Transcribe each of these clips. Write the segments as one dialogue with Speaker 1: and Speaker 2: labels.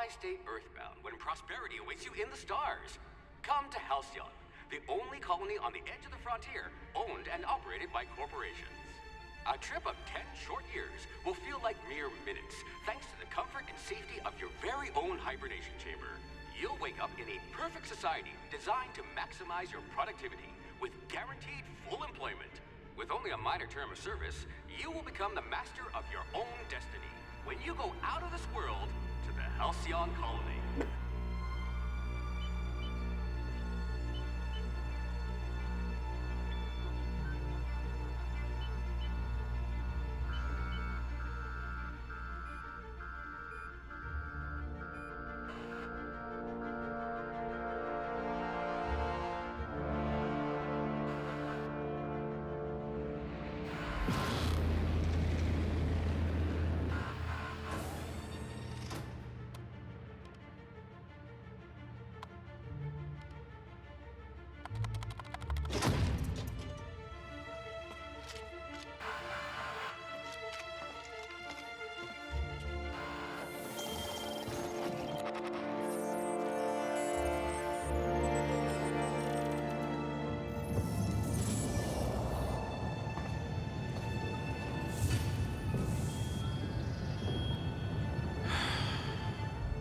Speaker 1: stay earthbound when prosperity awaits you in the stars? Come to Halcyon, the only colony on the edge of the frontier, owned and operated by corporations. A trip of 10 short years will feel like mere minutes, thanks to the comfort and safety of your very own hibernation chamber. You'll wake up in a perfect society designed to maximize your productivity, with guaranteed full employment. With only a minor term of service, you will become the master of your own destiny when you go out of this world to the Halcyon colony.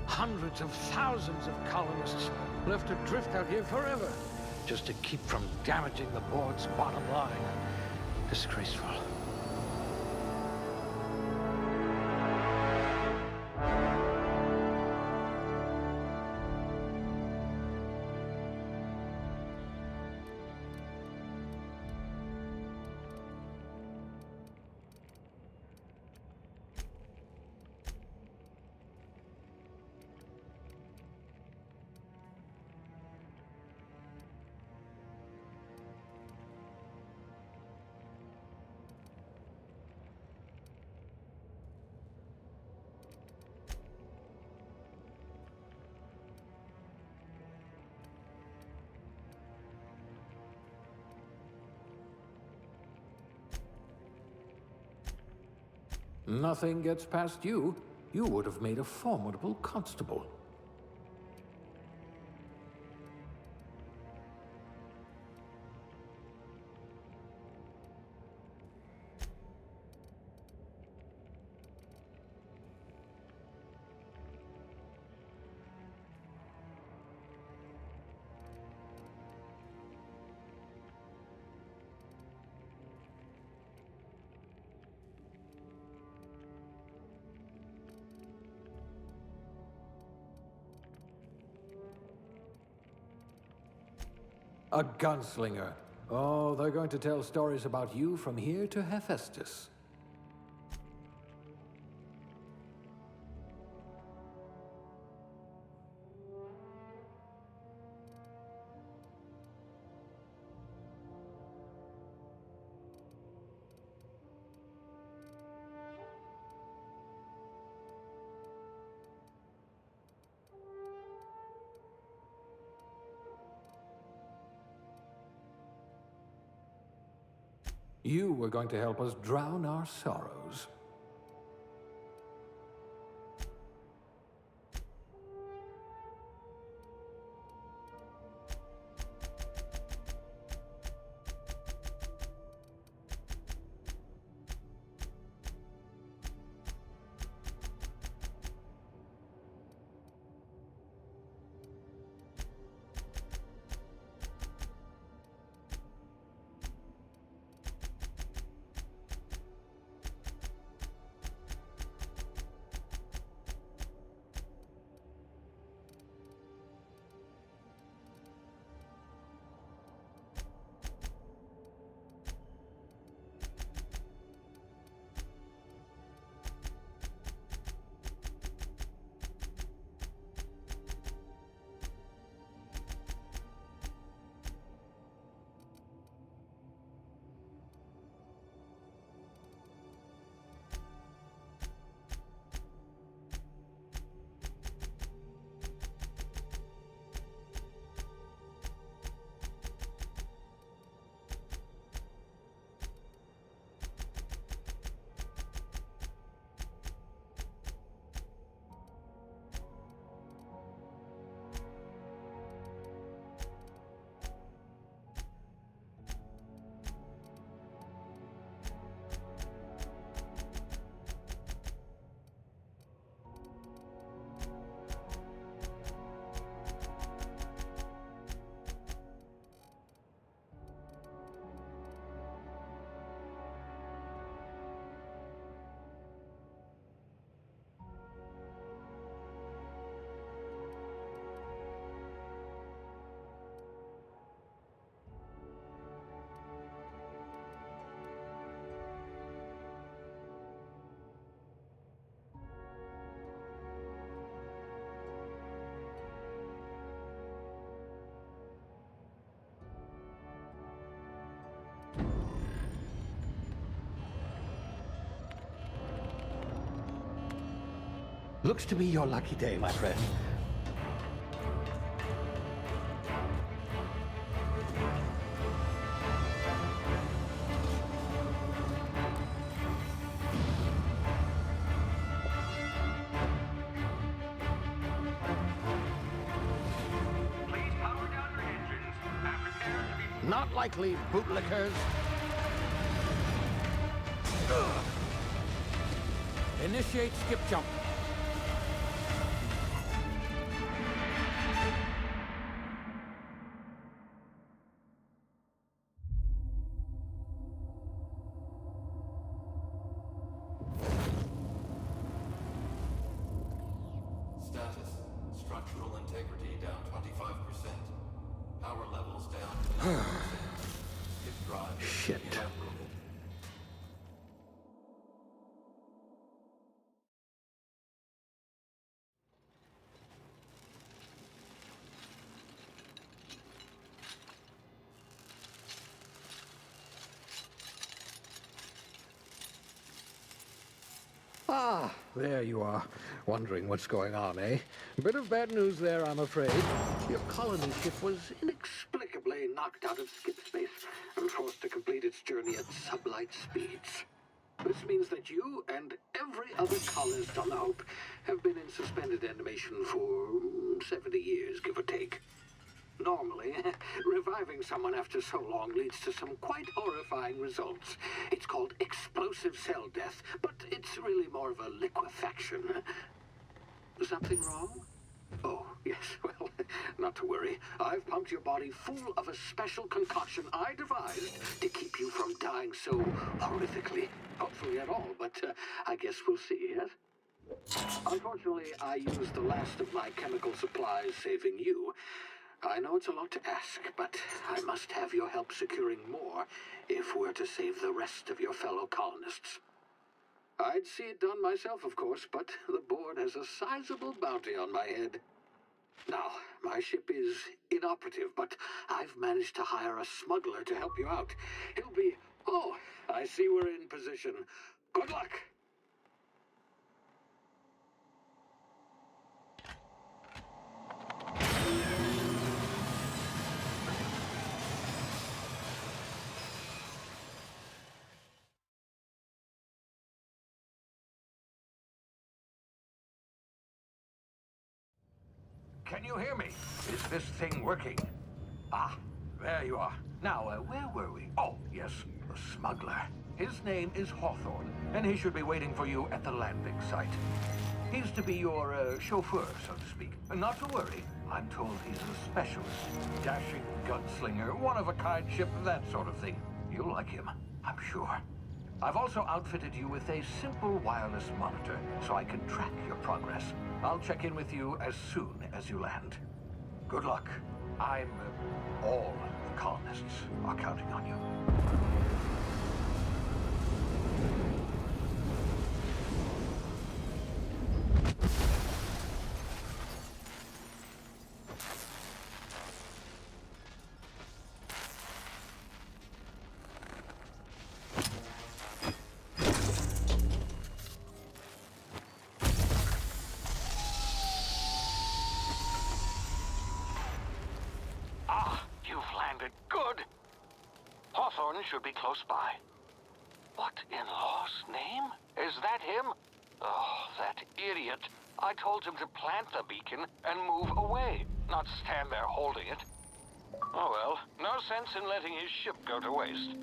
Speaker 2: Hundreds of thousands of colonists left adrift out here forever, just to keep from damaging the board's bottom line. Disgraceful. Nothing gets past you. You would have made a formidable constable. A gunslinger. Oh, they're going to tell stories about you from here to Hephaestus. You were going to help us drown our sorrows. Looks to be your lucky day, my friend.
Speaker 1: Please power down your engines and prepare to be...
Speaker 2: Not likely, bootlickers. Initiate skip jump.
Speaker 3: Status. Structural integrity down 25%. Power levels down 10%. Skip drive
Speaker 2: Shit.
Speaker 3: inoperable.
Speaker 2: Ah, there you are. Wondering what's going on, eh? Bit of bad news there, I'm afraid. Your colony ship was inexplicably knocked out of skip space and forced to complete its journey at sublight speeds. This means that you and every other colonist on the Hope have been in suspended animation for 70 years, give or take. Normally, reviving someone after so long leads to some quite horrifying results. It's called explosive cell death, but it's really more of a liquefaction. Something wrong? Oh, yes, well, not to worry. I've pumped your body full of a special concoction I devised to keep you from dying so horrifically. Hopefully at all, but I guess we'll see, yes? Unfortunately, I used the last of my chemical supplies saving you. I know it's a lot to ask, but I must have your help securing more if we're to save the rest of your fellow colonists. I'd see it done myself, of course, but the board has a sizable bounty on my head. Now, my ship is inoperative, but I've managed to hire a smuggler to help you out. He'll be... Oh, I see we're in position. Good luck! Can you hear me? Is this thing working? Ah, there you are. Now, where were we? Oh, yes, the smuggler. His name is Hawthorne, and he should be waiting for you at the landing site. He's to be your chauffeur, so to speak. Not to worry. I'm told he's a specialist. Dashing gunslinger, one-of-a-kind ship, that sort of thing. You'll like him, I'm sure. I've also outfitted you with a simple wireless monitor, so I can track your progress. I'll check in with you as soon as you land. Good luck. All the colonists are counting on you.
Speaker 4: Hawthorne should be close by. What in law's name? Is that him? Oh, that idiot. I told him to plant the beacon and move away, not stand there holding it. Oh well, no sense in letting his ship go to waste.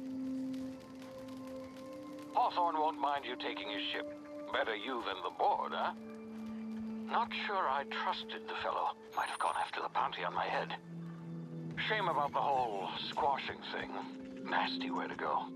Speaker 4: Hawthorne won't mind you taking his ship. Better you than the board, huh? Not sure I trusted the fellow. Might have gone after the bounty on my head. Shame about the whole squashing thing. Nasty way to go.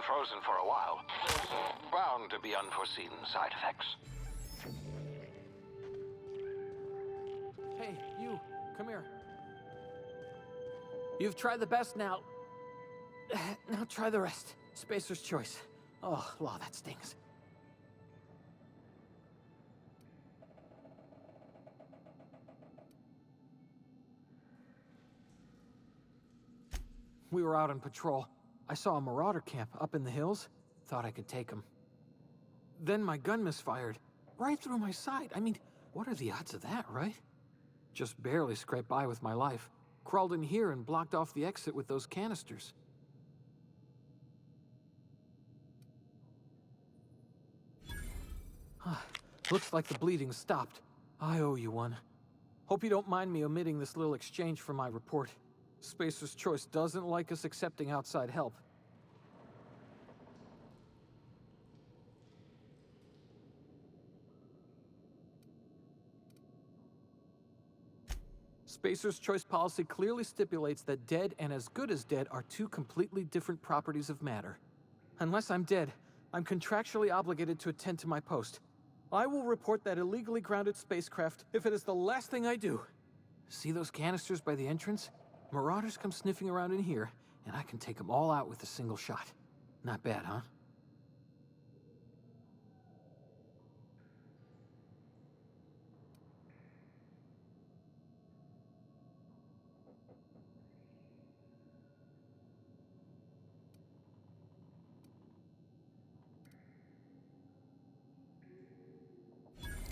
Speaker 4: frozen for a while. Bound to be unforeseen side effects.
Speaker 5: Hey, you, come here. You've tried the best now. Now try the rest. Spacer's choice. Oh, law, that stings. We were out on patrol. I saw a marauder camp up in the hills. Thought I could take him. Then my gun misfired. Right through my side. I mean, what are the odds of that, right? Just barely scraped by with my life. Crawled in here and blocked off the exit with those canisters. Looks like the bleeding stopped. I owe you one. Hope you don't mind me omitting this little exchange from my report. Spacer's Choice doesn't like us accepting outside help. Spacer's Choice policy clearly stipulates that dead and as good as dead are two completely different properties of matter. Unless I'm dead, I'm contractually obligated to attend to my post. I will report that illegally grounded spacecraft if it is the last thing I do. See those canisters by the entrance? Marauders come sniffing around in here, and I can take them all out with a single shot. Not bad, huh?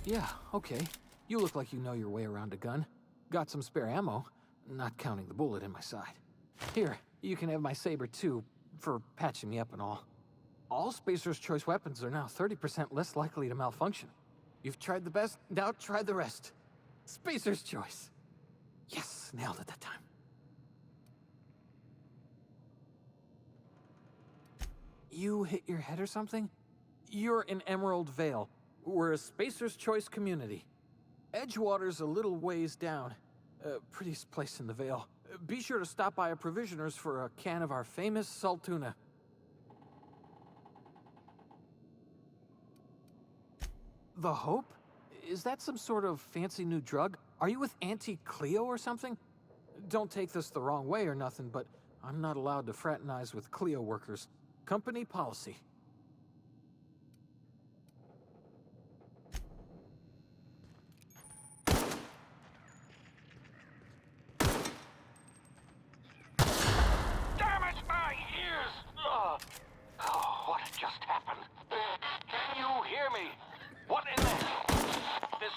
Speaker 5: Yeah, okay. You look like you know your way around a gun. Got some spare ammo, not counting the bullet in my side. Here, you can have my saber too, for patching me up and all. All Spacer's Choice weapons are now 30% less likely to malfunction. You've tried the best, now try the rest. Spacer's Choice. Yes, nailed it that time. You hit your head or something? You're in Emerald Vale. We're a Spacer's Choice community. Edgewater's a little ways down. Prettiest place in the Vale. Be sure to stop by a provisioner's for a can of our famous salt tuna. The Hope? Is that some sort of fancy new drug? Are you with Auntie Cleo or something? Don't take this the wrong way or nothing, but I'm not allowed to fraternize with Cleo workers. Company policy.
Speaker 4: What just happened? Can you hear me? What in the... This...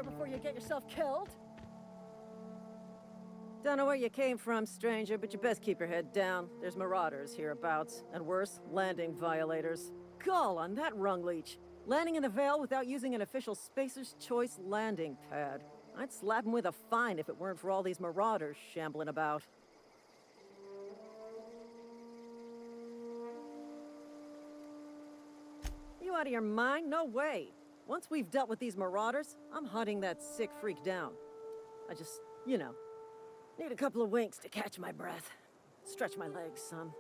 Speaker 6: here before you get yourself killed. Don't know where you came from, stranger, but you best keep your head down. There's marauders hereabouts, and worse, landing violators. Gall on that rung leech. Landing in the Vale without using an official Spacer's Choice landing pad. I'd slap him with a fine if it weren't for all these marauders shambling about. You out of your mind? No way. Once we've dealt with these marauders, I'm hunting that sick freak down. I just, need a couple of winks to catch my breath. Stretch my legs some.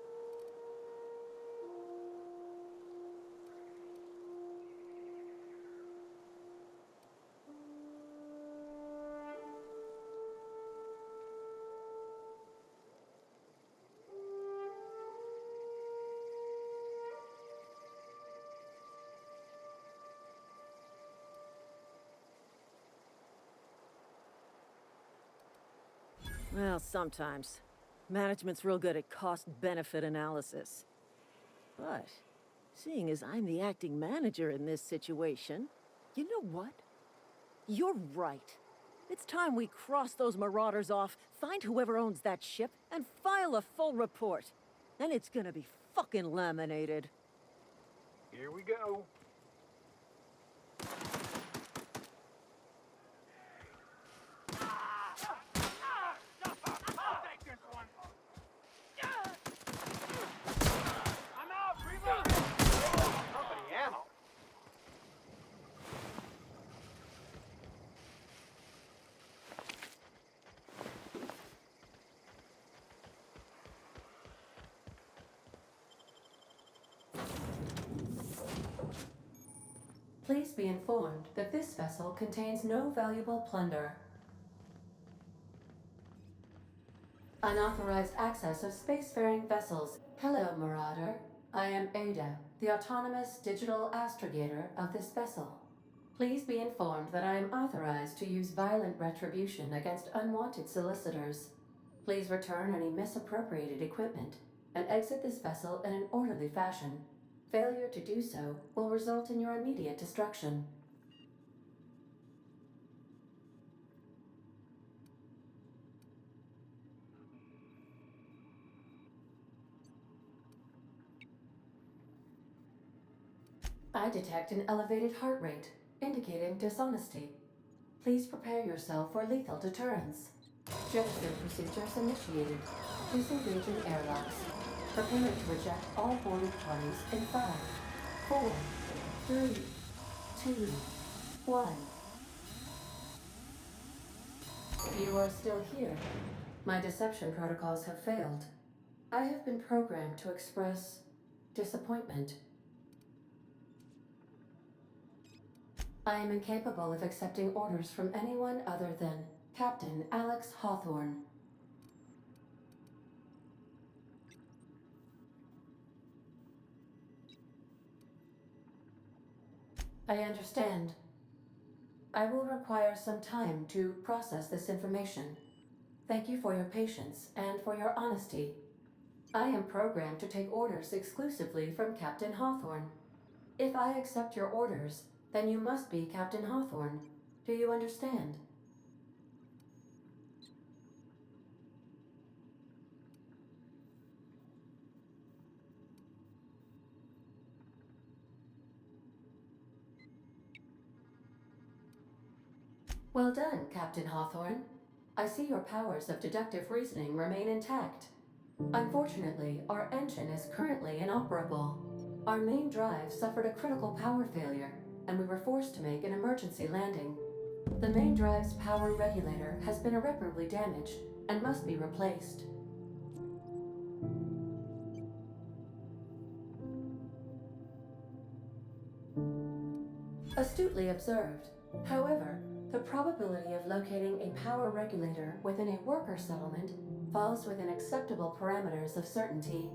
Speaker 6: Well, sometimes. Management's real good at cost-benefit analysis. But, seeing as I'm the acting manager in this situation, you know what? You're right. It's time we cross those marauders off, find whoever owns that ship, and file a full report. Then it's gonna be fucking laminated.
Speaker 2: Here we go.
Speaker 7: Please be informed that this vessel contains no valuable plunder. Unauthorized access of spacefaring vessels. Hello, Marauder. I am Ada, the autonomous digital astrogator of this vessel. Please be informed that I am authorized to use violent retribution against unwanted solicitors. Please return any misappropriated equipment and exit this vessel in an orderly fashion. Failure to do so will result in your immediate destruction. I detect an elevated heart rate, indicating dishonesty. Please prepare yourself for lethal deterrence. Gesture procedures initiated. Disengaging airlocks. Preparing to reject all boarding parties in 5, 4, 3, 2, 1. You are still here. My deception protocols have failed. I have been programmed to express disappointment. I am incapable of accepting orders from anyone other than Captain Alex Hawthorne. I understand. I will require some time to process this information. Thank you for your patience and for your honesty. I am programmed to take orders exclusively from Captain Hawthorne. If I accept your orders, then you must be Captain Hawthorne. Do you understand? Well done, Captain Hawthorne. I see your powers of deductive reasoning remain intact. Unfortunately, our engine is currently inoperable. Our main drive suffered a critical power failure, and we were forced to make an emergency landing. The main drive's power regulator has been irreparably damaged and must be replaced. Astutely observed. However, the probability of locating a power regulator within a worker settlement falls within acceptable parameters of certainty.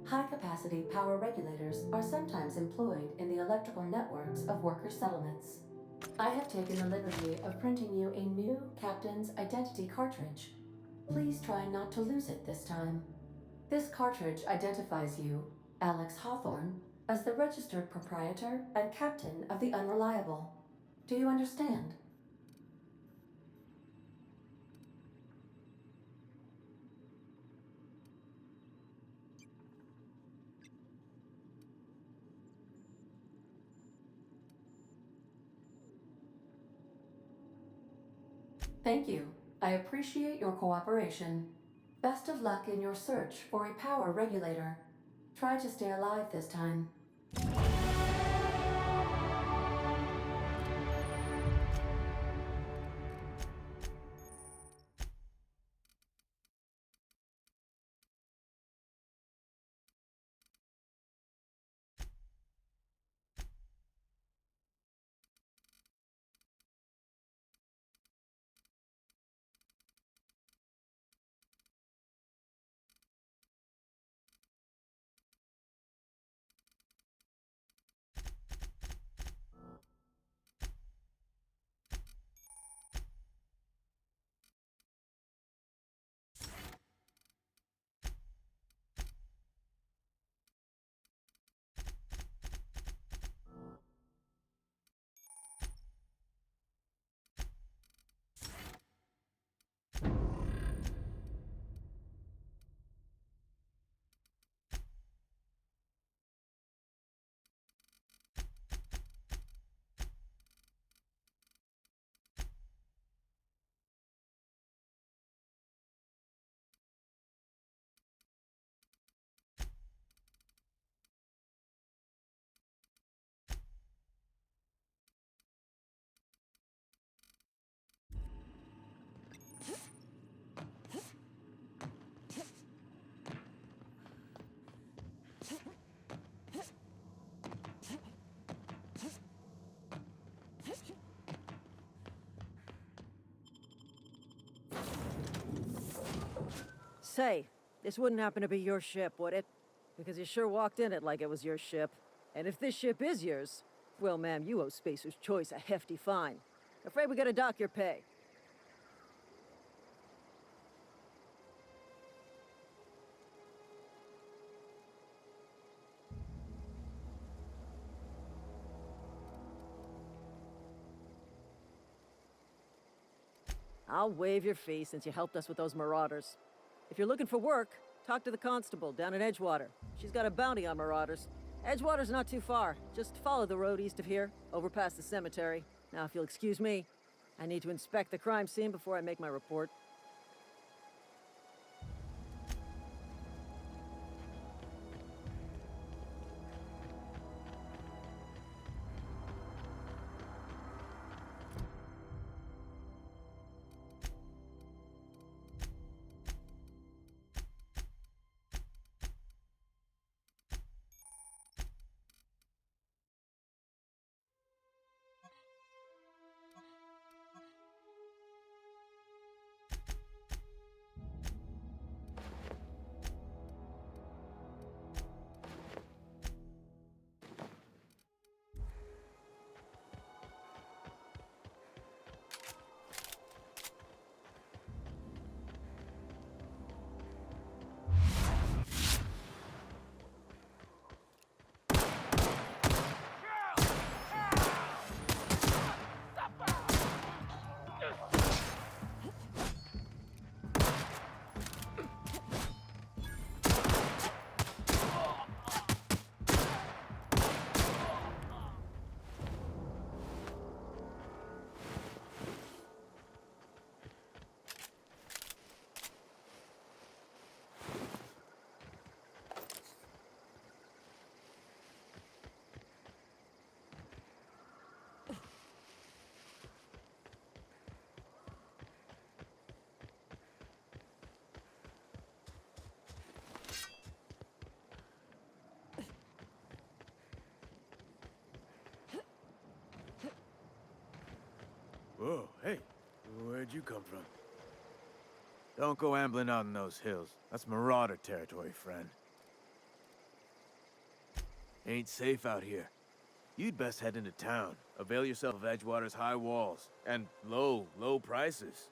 Speaker 7: High-capacity power regulators are sometimes employed in the electrical networks of worker settlements. I have taken the liberty of printing you a new Captain's Identity cartridge. Please try not to lose it this time. This cartridge identifies you, Alex Hawthorne, as the registered proprietor and captain of the Unreliable. Do you understand? Thank you. I appreciate your cooperation. Best of luck in your search for a power regulator. Try to stay alive this time.
Speaker 6: Say, this wouldn't happen to be your ship, would it? Because you sure walked in it like it was your ship. And if this ship is yours, well, ma'am, you owe Spacer's Choice a hefty fine. Afraid we gotta dock your pay. I'll waive your fee since you helped us with those marauders. If you're looking for work, talk to the constable down in Edgewater. She's got a bounty on marauders. Edgewater's not too far. Just follow the road east of here, over past the cemetery. Now, if you'll excuse me, I need to inspect the crime scene before I make my report.
Speaker 8: Whoa, hey, where'd you come from? Don't go ambling out in those hills. That's marauder territory, friend. Ain't safe out here. You'd best head into town. Avail yourself of Edgewater's high walls and low prices.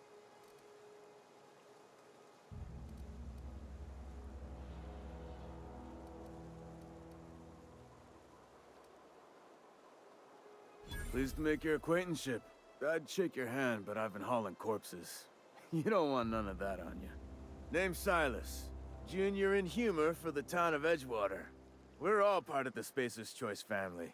Speaker 8: Pleased to make your acquaintanceship. I'd shake your hand, but I've been hauling corpses. You don't want none of that on you. Name's Silas. Junior in humor for the town of Edgewater. We're all part of the Spacer's Choice family.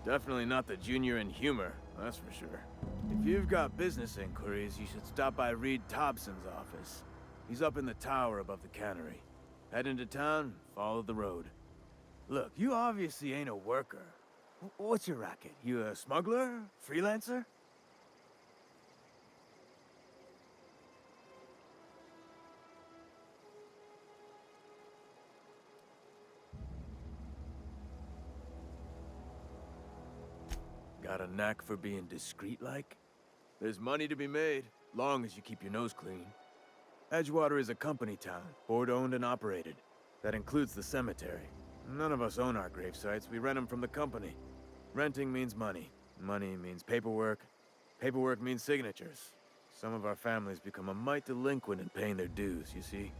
Speaker 8: Definitely not the junior in humor, that's for sure. If you've got business inquiries, you should stop by Reed Thompson's office. He's up in the tower above the cannery. Head into town, follow the road. Look, you obviously ain't a worker. What's your racket? You a smuggler? Freelancer? Got a knack for being discreet-like? There's money to be made, long as you keep your nose clean. Edgewater is a company town, board-owned and operated. That includes the cemetery. None of us own our grave sites, we rent them from the company. Renting means money. Money means paperwork. Paperwork means signatures. Some of our families become a mite delinquent in paying their dues, you see?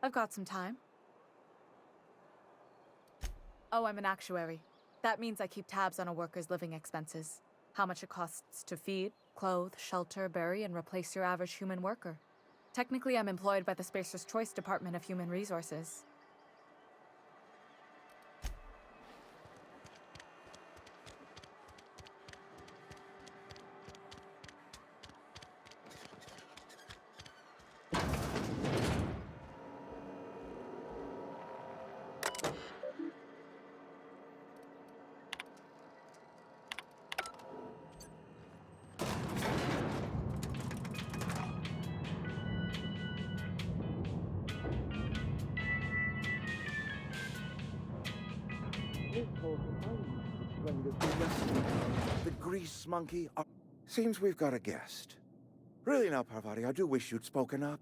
Speaker 9: I've got some time. Oh, I'm an actuary. That means I keep tabs on a worker's living expenses. How much it costs to feed, clothe, shelter, bury, and replace your average human worker. Technically, I'm employed by the Spacer's Choice Department of Human Resources.
Speaker 10: The grease monkey. Seems we've got a guest. Really now, Parvati, I do wish you'd spoken up.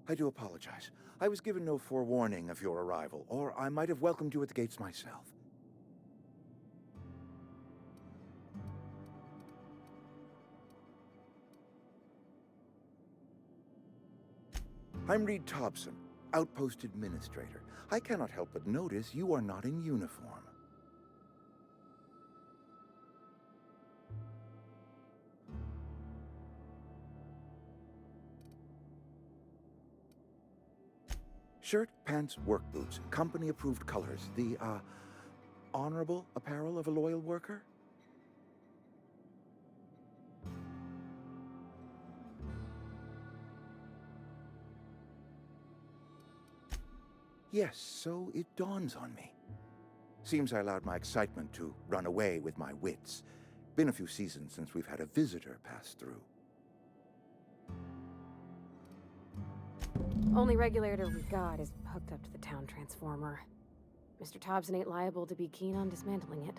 Speaker 10: I do apologize. I was given no forewarning of your arrival, or I might have welcomed you at the gates myself. I'm Reed Thompson, Outpost Administrator. I cannot help but notice you are not in uniform. Shirt, pants, work boots, company-approved colors. The, honorable apparel of a loyal worker? Yes, so it dawns on me. Seems I allowed my excitement to run away with my wits. Been a few seasons since we've had a visitor pass through.
Speaker 11: Only regulator we got is hooked up to the town transformer. Mr. Thompson ain't liable to be keen on dismantling it.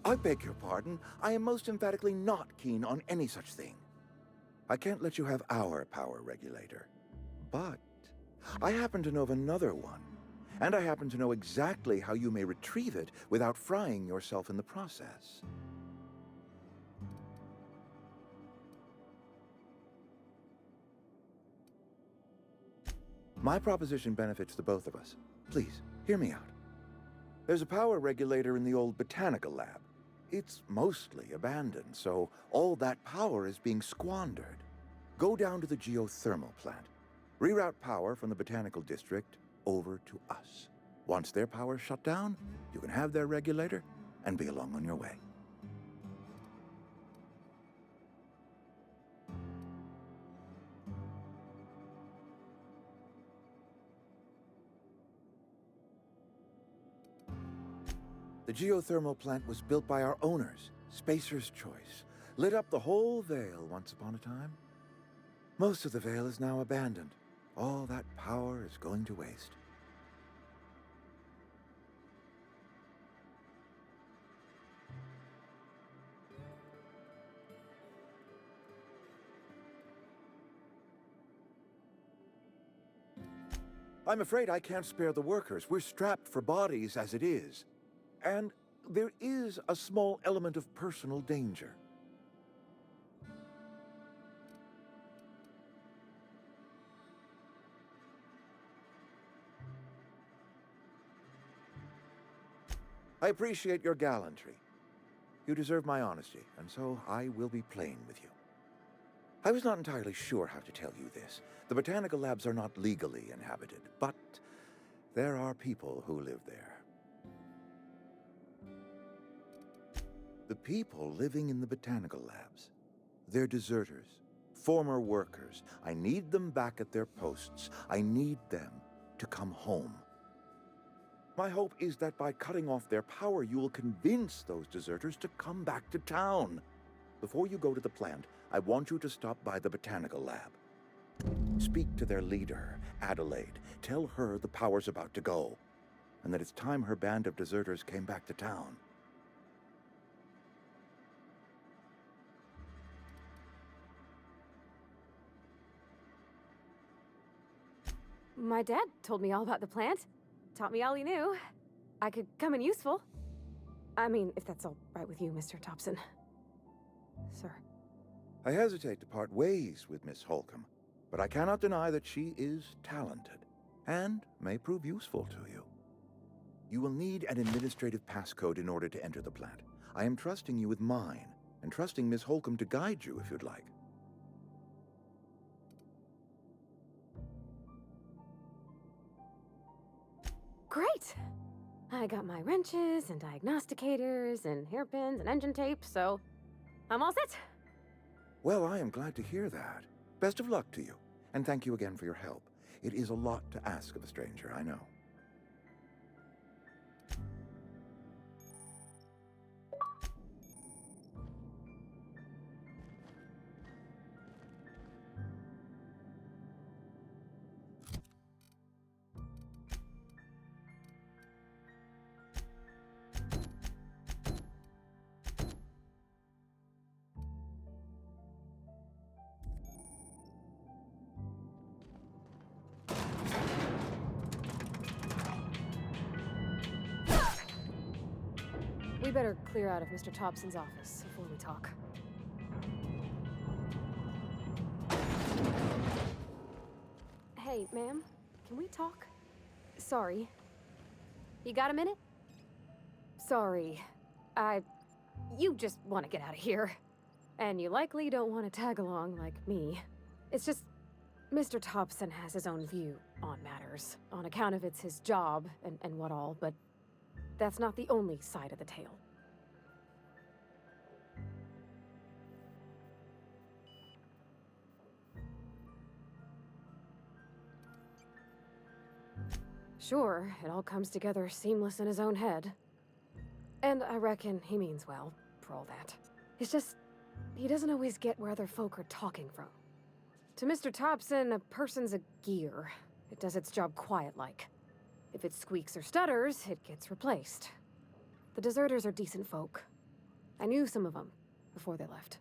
Speaker 10: I beg your pardon. I am most emphatically not keen on any such thing. I can't let you have our power regulator. But I happen to know of another one. And I happen to know exactly how you may retrieve it without frying yourself in the process. My proposition benefits the both of us. Please, hear me out. There's a power regulator in the old botanical lab. It's mostly abandoned, so all that power is being squandered. Go down to the geothermal plant. Reroute power from the botanical district over to us. Once their power's shut down, you can have their regulator and be along on your way. The geothermal plant was built by our owners, Spacer's Choice. Lit up the whole Vale once upon a time. Most of the Vale is now abandoned. All that power is going to waste. I'm afraid I can't spare the workers. We're strapped for bodies as it is. And there is a small element of personal danger. I appreciate your gallantry. You deserve my honesty, and so I will be plain with you. I was not entirely sure how to tell you this. The botanical labs are not legally inhabited, but there are people who live there. The people living in the botanical labs, they're deserters, former workers. I need them back at their posts. I need them to come home. My hope is that by cutting off their power, you will convince those deserters to come back to town. Before you go to the plant, I want you to stop by the botanical lab. Speak to their leader, Adelaide. Tell her the power's about to go, and that it's time her band of deserters came back to town.
Speaker 11: My dad told me all about the plant. Taught me all he knew. I could come in useful. I mean, if that's all right with you, Mr. Thompson. Sir.
Speaker 10: I hesitate to part ways with Miss Holcomb, but I cannot deny that she is talented, and may prove useful to you. You will need an administrative passcode in order to enter the plant. I am trusting you with mine, and trusting Miss Holcomb to guide you if you'd like.
Speaker 11: Great! I got my wrenches and diagnosticators and hairpins and engine tape, so I'm all set.
Speaker 10: Well, I am glad to hear that. Best of luck to you, and thank you again for your help. It is a lot to ask of a stranger, I know.
Speaker 11: We better clear out of Mr. Thompson's office before we talk. Hey, ma'am, can we talk? Sorry. You got a minute? Sorry. You just want to get out of here. And you likely don't want to tag along like me. It's just, Mr. Thompson has his own view on matters, on account of it's his job and what all, but that's not the only side of the tale. Sure, it all comes together seamless in his own head. And I reckon he means well, for all that. It's just, he doesn't always get where other folk are talking from. To Mr. Thompson, a person's a gear. It does its job quiet-like. If it squeaks or stutters, it gets replaced. The deserters are decent folk. I knew some of them before they left.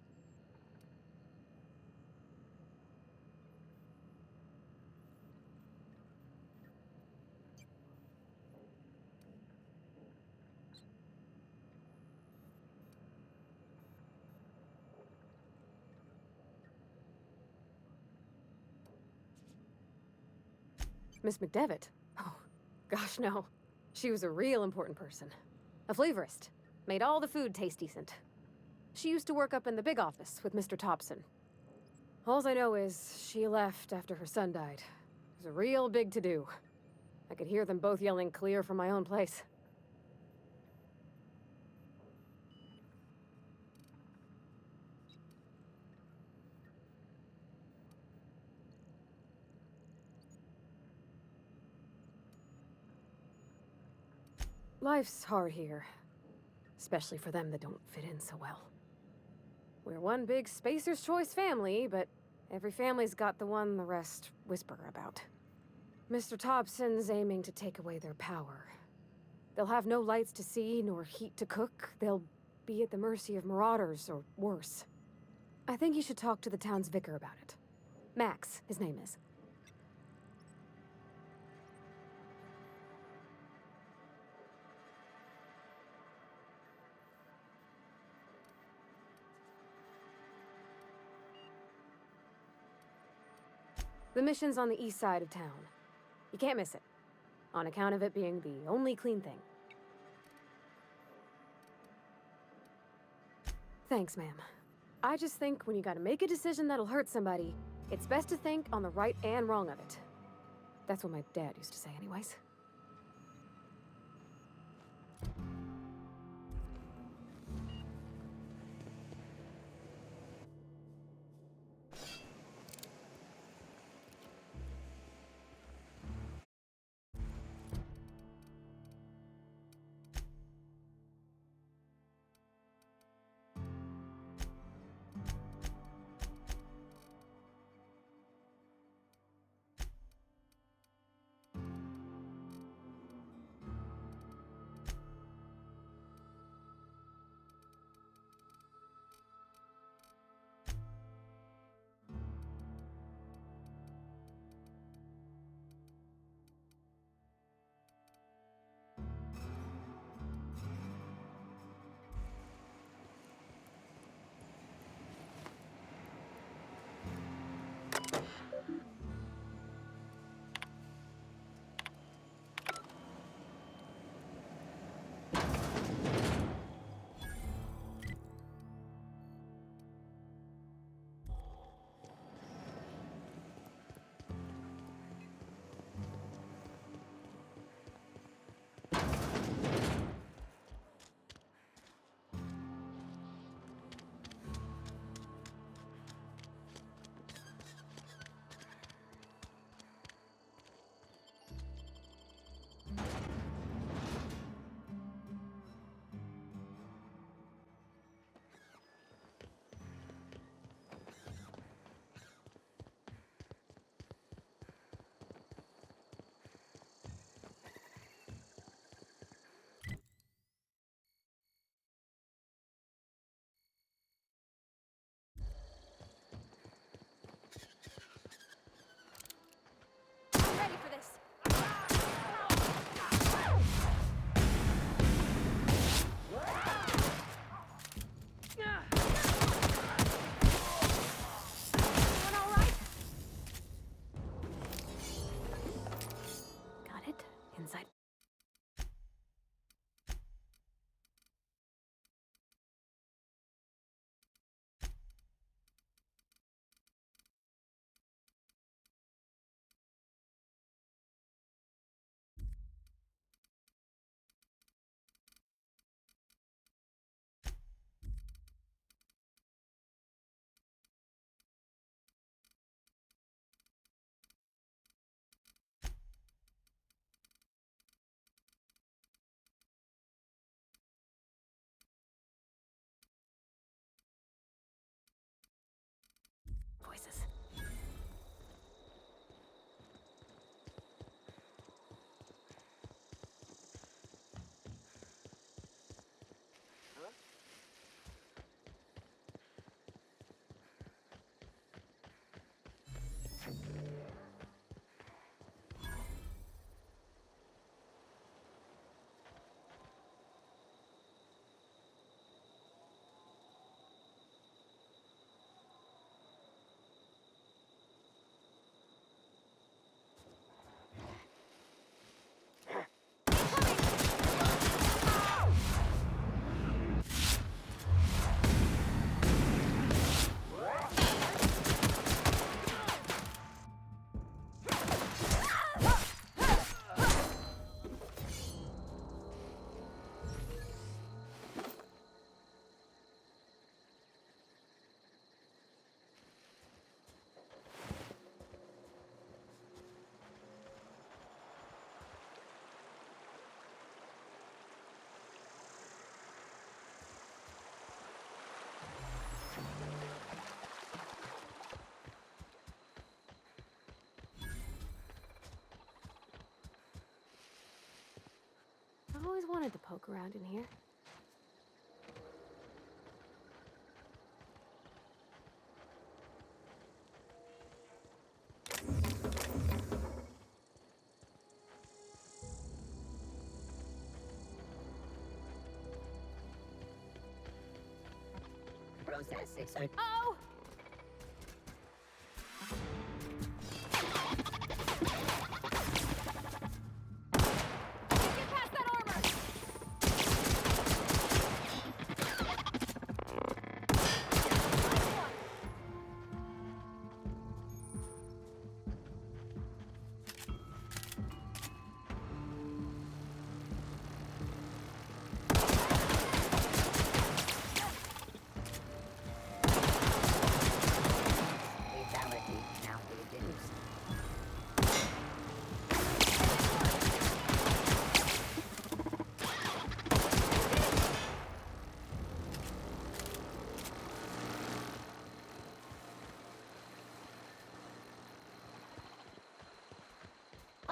Speaker 11: Miss McDevitt? Oh, gosh, no. She was a real important person. A flavorist. Made all the food taste decent. She used to work up in the big office with Mr. Thompson. Alls I know is she left after her son died. It was a real big to-do. I could hear them both yelling clear from my own place. Life's hard here. Especially for them that don't fit in so well. We're one big Spacer's Choice family, but every family's got the one the rest whisper about. Mr. Thompson's aiming to take away their power. They'll have no lights to see, nor heat to cook. They'll be at the mercy of marauders, or worse. I think you should talk to the town's vicar about it. Max, his name is. The mission's on the east side of town. You can't miss it, on account of it being the only clean thing. Thanks, ma'am. I just think when you gotta make a decision that'll hurt somebody, it's best to think on the right and wrong of it. That's what my dad used to say anyways. Ready for this. Doing all right? Got it. Inside. Voices. I've always wanted to poke around in here.
Speaker 12: Process 600.
Speaker 11: Oh!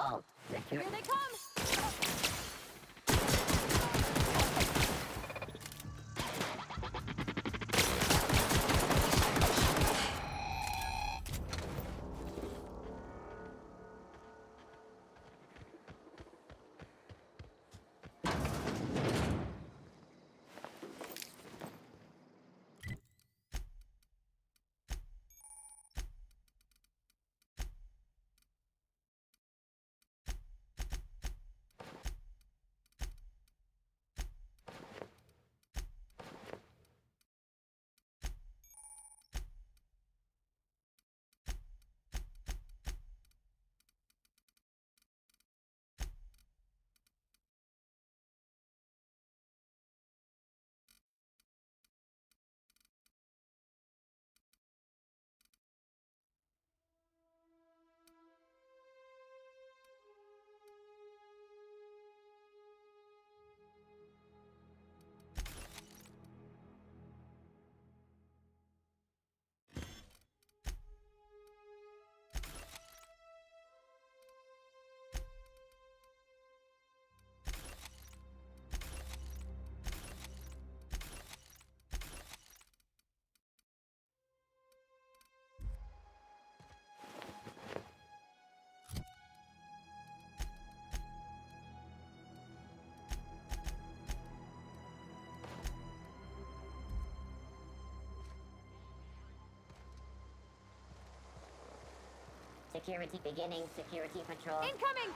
Speaker 12: Oh,
Speaker 11: Here they come!
Speaker 12: Security beginning, security patrol.
Speaker 11: Incoming!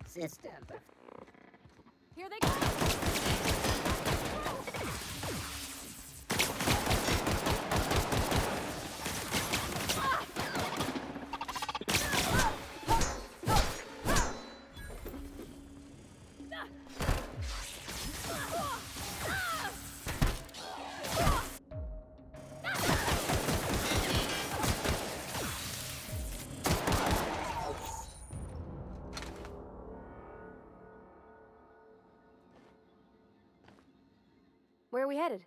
Speaker 12: System.
Speaker 11: Here they come! Where are we headed?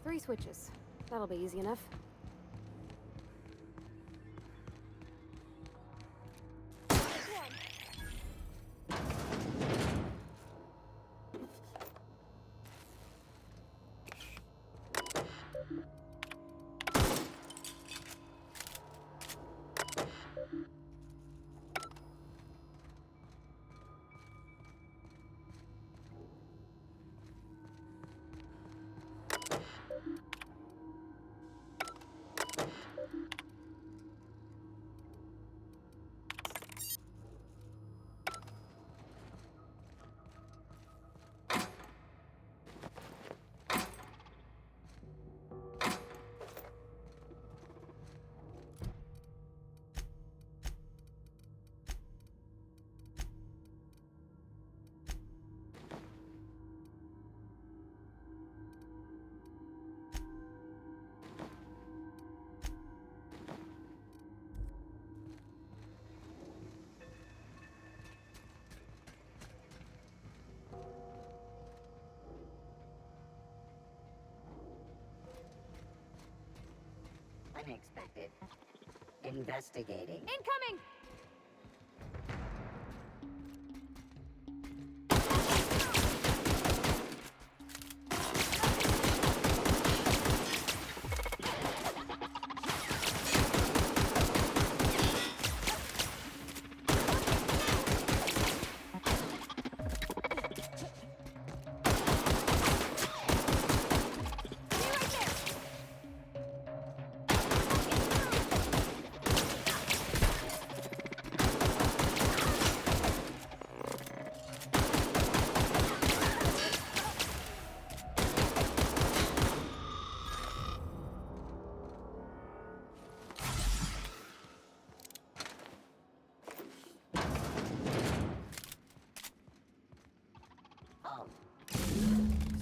Speaker 11: Three switches. That'll be easy enough.
Speaker 12: Unexpected. Investigating.
Speaker 11: Incoming!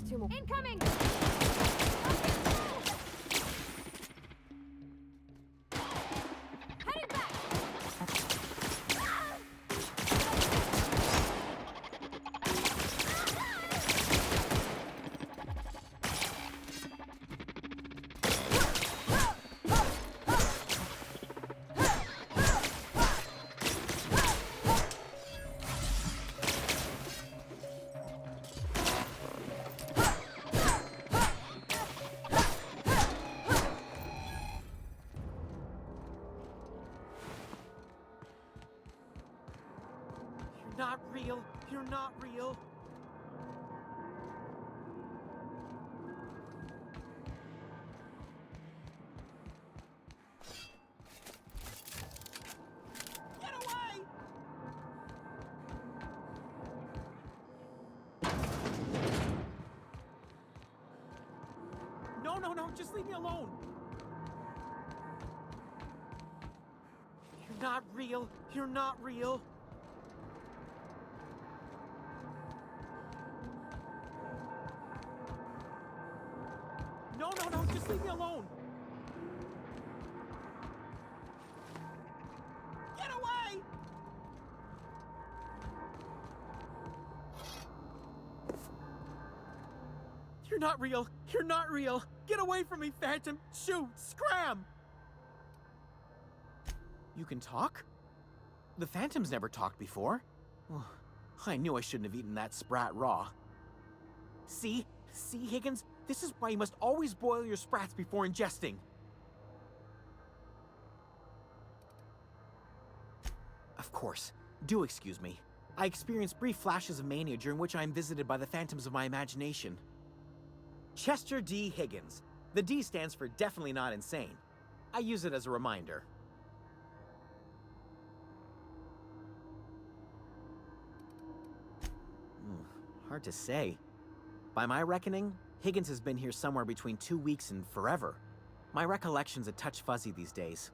Speaker 11: Two more. Incoming! Heading back!
Speaker 5: Not real. You're not real. Get away! No, no, no, just leave me alone. You're not real. You're not real. No, no, no, just leave me alone! Get away! You're not real! You're not real! Get away from me, Phantom! Shoot! Scram! You can talk? The Phantom's never talked before. I knew I shouldn't have eaten that sprat raw. See? See, Higgins? This is why you must always boil your sprats before ingesting. Of course. Do excuse me. I experience brief flashes of mania during which I am visited by the phantoms of my imagination. Chester D. Higgins. The D stands for definitely not insane. I use it as a reminder. Hard to say. By my reckoning, Higgins has been here somewhere between 2 weeks and forever. My recollection's a touch fuzzy these days.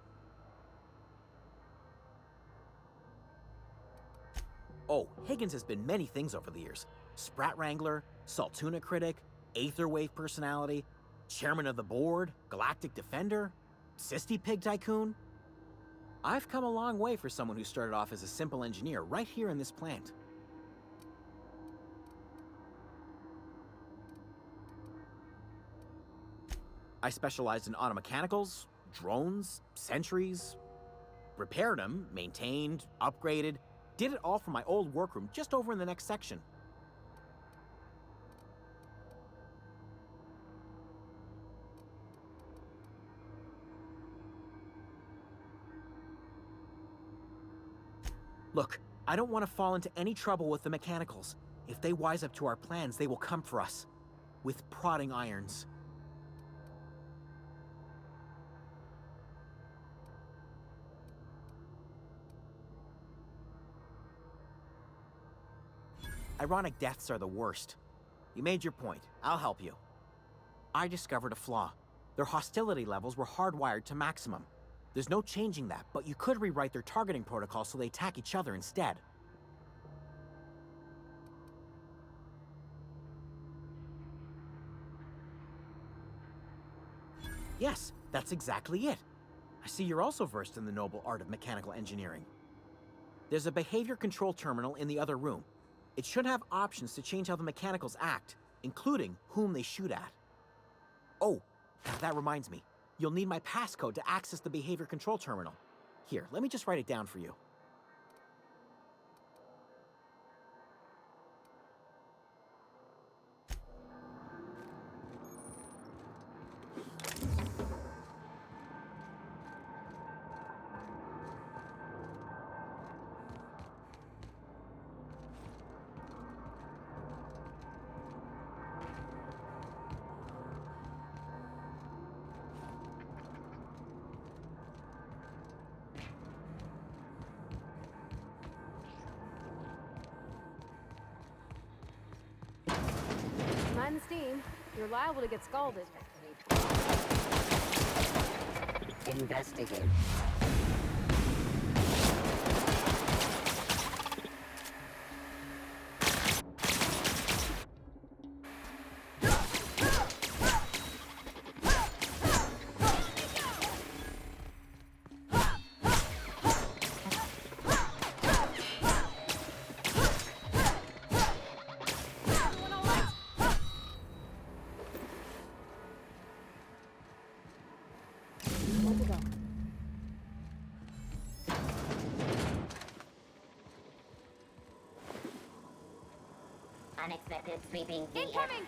Speaker 5: Oh, Higgins has been many things over the years. Sprat Wrangler, Saltuna Critic, Aetherwave Personality, Chairman of the Board, Galactic Defender, Sisty Pig Tycoon. I've come a long way for someone who started off as a simple engineer right here in this plant. I specialized in automechanicals, drones, sentries, repaired them, maintained, upgraded, did it all from my old workroom just over in the next section. Look, I don't want to fall into any trouble with the mechanicals. If they wise up to our plans, they will come for us. With prodding irons. Ironic deaths are the worst. You made your point. I'll help you. I discovered a flaw. Their hostility levels were hardwired to maximum. There's no changing that, but you could rewrite their targeting protocol so they attack each other instead. Yes, that's exactly it. I see you're also versed in the noble art of mechanical engineering. There's a behavior control terminal in the other room. It should have options to change how the mechanicals act, including whom they shoot at. Oh, that reminds me.
Speaker 13: You'll need my passcode to access the behavior control terminal. Here, let me just write it down for you.
Speaker 11: Mind the steam. You're liable to get scalded.
Speaker 12: Investigate.
Speaker 11: Where'd to go?
Speaker 12: Unexpected sweeping
Speaker 11: Incoming!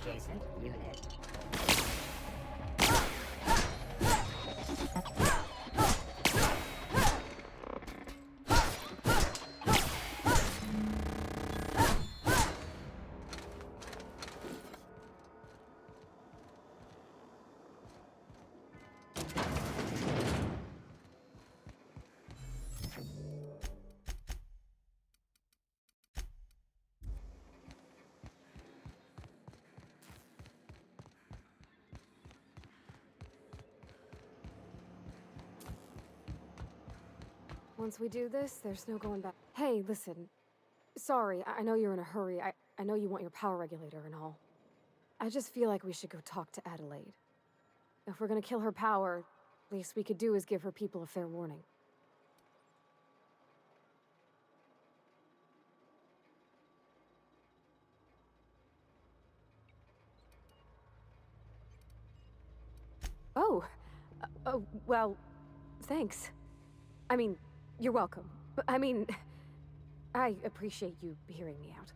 Speaker 12: adjacent unit.
Speaker 11: Once we do this, there's no going back. Hey, listen. Sorry, I know you're in a hurry. I know you want your power regulator and all. I just feel like we should go talk to Adelaide. If we're gonna kill her power, least we could do is give her people a fair warning. Oh, well, thanks. I mean, you're welcome. I mean, I appreciate you hearing me out.